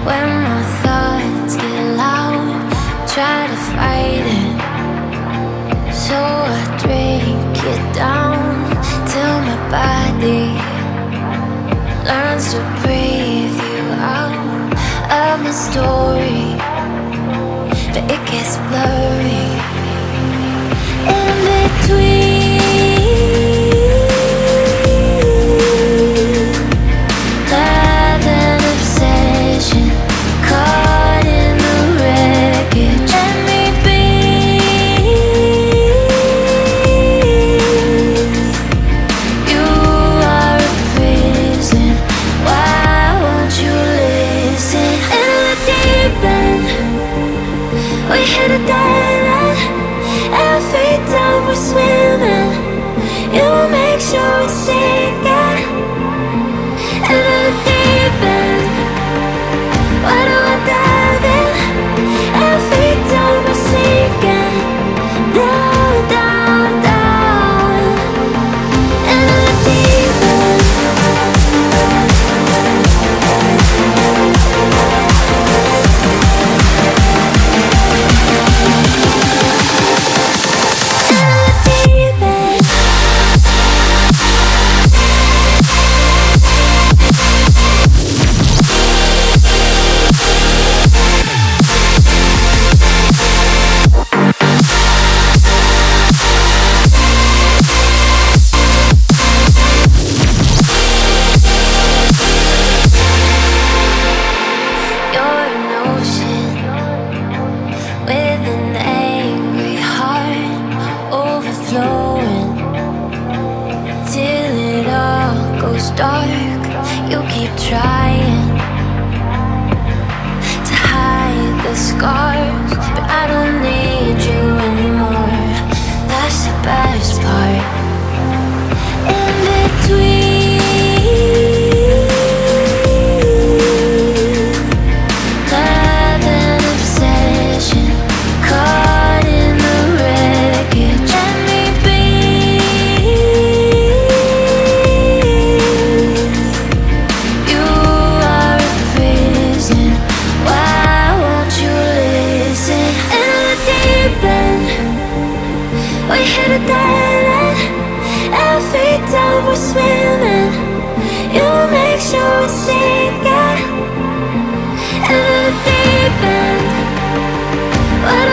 When my thoughts get loud, try to fight it. So I drink it down till my body learns to breathe you out of my story. But it gets blurry in between. Love and obsession caught in the wreckage. Let me be. You are a prison. Why won't you listen? In the deep end, we hit a dead end. Every time we're swimming, you make sure it's sinking. In the deep end, why do I dive in? Every time we're sinking, down, down, down. In the deep end. You're an ocean with an angry heart, overflowing till it all goes dark. You keep trying to hide the scars, but I don't need you anymore. That's the best part. In between. Love and obsession caught in the wreckage. Let me be. You are a prison. Why won't you listen? In the deep end, we hit a dead end. Every time we're swimming, you make sure it's sinking. In the deep end, what